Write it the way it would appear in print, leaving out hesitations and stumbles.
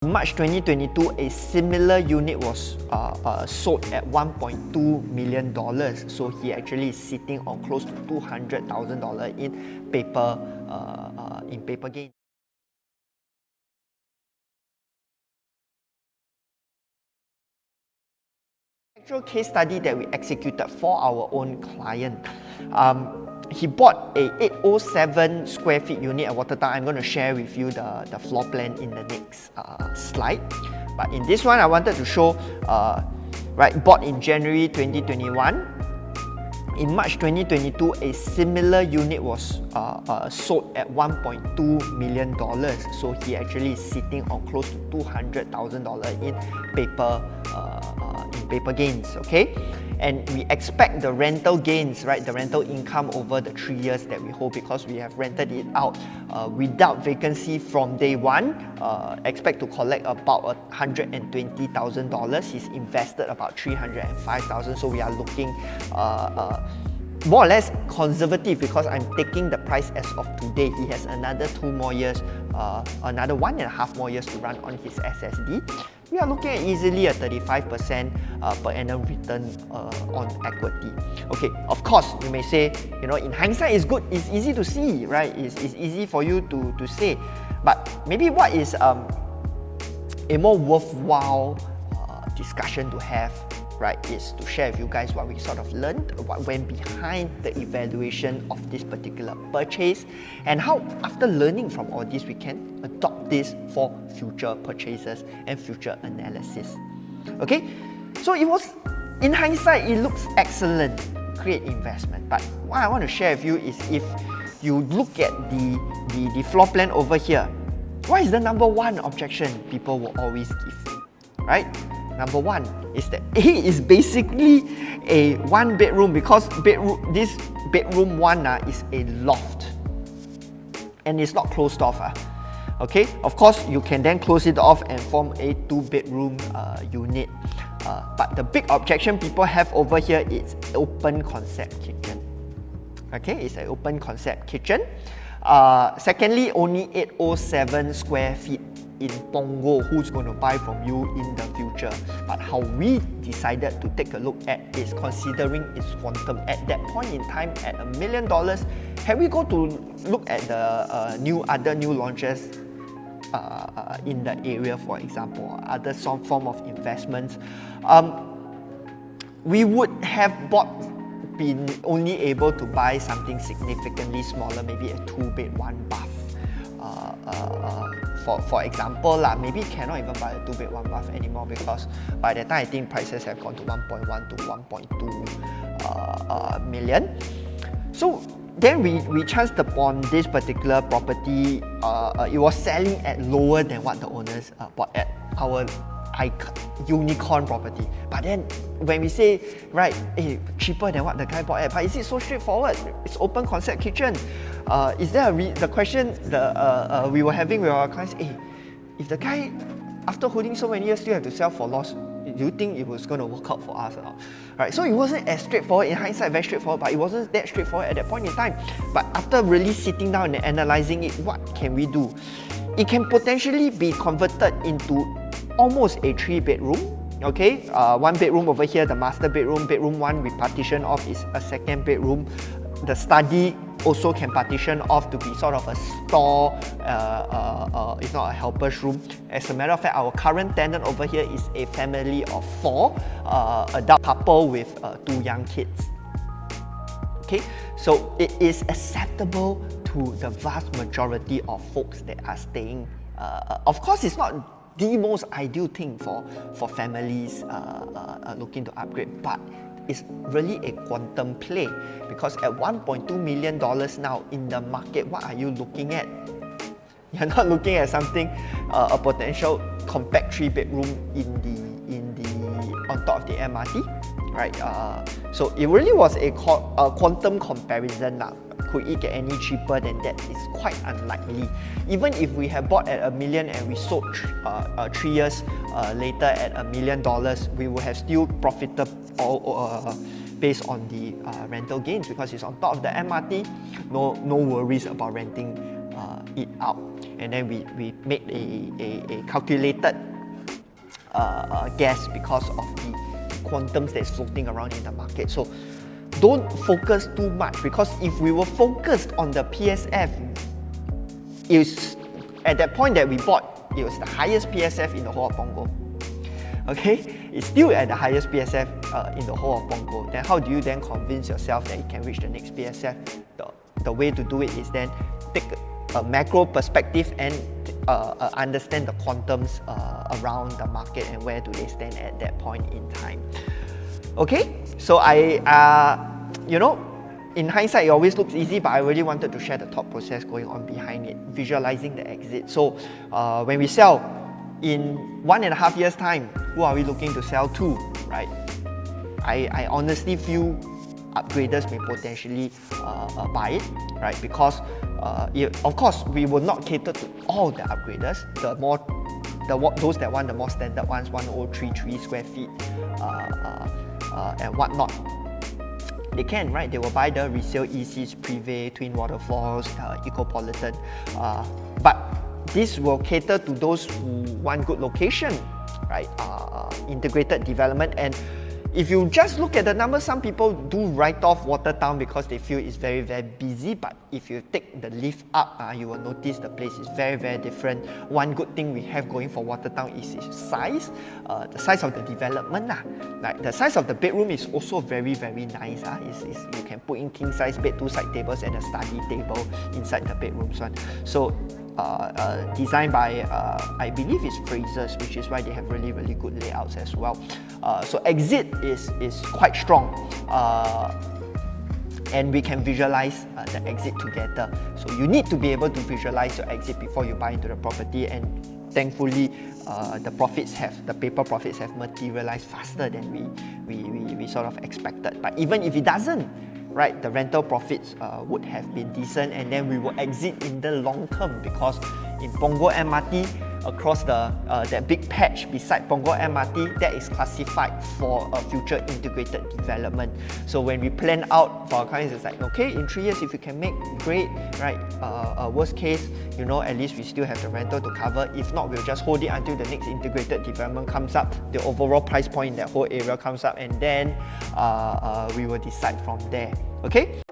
March 2022, a similar unit was sold at $1.2 million. So he actually is sitting on close to $200,000 in paper gain. Actual case study that we executed for our own client. He bought a 807 square feet unit at Watertown. I'm going to share with you the floor plan in the next slide. But in this one, I wanted to show, bought in January 2021. In March 2022, a similar unit was sold at $1.2 million. So he actually is sitting on close to $200,000 in paper gains, okay? And we expect the rental gains, the rental income over the 3 years that we hold, because we have rented it out without vacancy from day one. Expect to collect about $120,000. He's invested about $305,000. So we are looking more or less conservative, because I'm taking the price as of today. He has another 2 more years, another 1.5 more years to run on his SSD. We are looking at easily a 35% per annum return on equity. Okay, of course, you may say, in hindsight, it's good, it's easy to see, right? It's easy for you to say. But maybe what is a more worthwhile discussion to have, is to share with you guys what we sort of learned, what went behind the evaluation of this particular purchase, and how, after learning from all this, we can adopt this for future purchases and future analysis. Okay, so it was, in hindsight, it looks excellent, great investment. But what I want to share with you is, if you look at the floor plan over here, what is the number one objection people will always give, right? Number one is that it is basically a 1-bedroom, because this bedroom 1 is a loft and it's not closed off. Okay, of course you can then close it off and form a 2-bedroom unit. But the big objection people have over here is open concept kitchen. Okay, it's an open concept kitchen. Secondly, only 807 square feet in Punggol. Who's going to buy from you in the future? But how we decided to take a look at is considering its quantum. At that point in time, at $1 million, had we go to look at the other new launches in the area, for example, other some form of investments, we would have been only able to buy something significantly smaller, maybe a 2-bed, 1-bath. For example, maybe cannot even buy a 2-bed, 1-bath anymore, because by that time I think prices have gone to 1.1 to 1.2 million. So then we chanced upon this particular property. It was selling at lower than what the owners bought at, our unicorn property. But then when we say, cheaper than what the guy bought at, but is it so straightforward? It's open concept kitchen. Is there the question we were having with our clients, if the guy, after holding so many years, still have to sell for loss, do you think it was going to work out for us or not? Right, so it wasn't as straightforward. In hindsight, very straightforward, but it wasn't that straightforward at that point in time. But after really sitting down and analyzing it, what can we do? It can potentially be converted into almost a 3-bedroom. Okay, 1 bedroom over here, the master bedroom. Bedroom 1 we partition off is a 2nd bedroom. The study also can partition off to be sort of a store, if not a helper's room. As a matter of fact, our current tenant over here is a family of 4, adult couple with 2 young kids. Okay, so it is acceptable to the vast majority of folks that are staying. Of course, it's not the most ideal thing for families looking to upgrade, but it's really a quantum play, because at $1.2 million now in the market, what are you looking at? You're not looking at something, a potential compact 3-bedroom on top of the MRT, right? So it really was a quantum comparison. Could it get any cheaper than that? It's quite unlikely. Even if we have bought at $1 million and we sold 3 years later at $1 million, we would have still profited based on the rental gains, because it's on top of the MRT. No worries about renting it out. and then we made a calculated guess because of the quantums that's floating around in the market. So don't focus too much, because if we were focused on the PSF, is at that point that we bought, it was the highest PSF in the whole of Pongo. Okay, it's still at the highest PSF in the whole of Pongo. Then how do you then convince yourself that it can reach the next PSF? The way to do it is then take a macro perspective and understand the quantums around the market and where do they stand at that point in time. Okay, so in hindsight, it always looks easy, but I really wanted to share the thought process going on behind it, visualizing the exit. So when we sell, in 1.5 years' time, who are we looking to sell to, right? I honestly feel upgraders may potentially buy it, right? Because of course, we will not cater to all the upgraders. Those that want the more standard ones, 1033 square feet and whatnot. They can, right? They will buy the resale ECs, Privé, Twin Waterfalls, Ecopolitan. But this will cater to those who want good location, right? Integrated development. And if you just look at the numbers, some people do write off Watertown because they feel it's very, very busy. But if you take the lift up, you will notice the place is very, very different. One good thing we have going for Watertown is its size, the size of the development. Like the size of the bedroom is also very, very nice. You can put in king size bed, 2 side tables, and a study table inside the bedrooms one. So designed by, I believe it's Frasers, which is why they have really, really good layouts as well. So exit is quite strong, and we can visualize the exit together. So you need to be able to visualize your exit before you buy into the property, and thankfully the paper profits have materialized faster than we sort of expected. But even if it doesn't, right, the rental profits would have been decent, and then we will exit in the long term, because in Punggol MRT, across that big patch beside Punggol MRT, that is classified for a future integrated development. So when we plan out for our clients, it's like, okay, in 3 years if you can make, great, right? Worst case, at least we still have the rental to cover. If not, we'll just hold it until the next integrated development comes up, the overall price point in that whole area comes up, and then we will decide from there. Okay?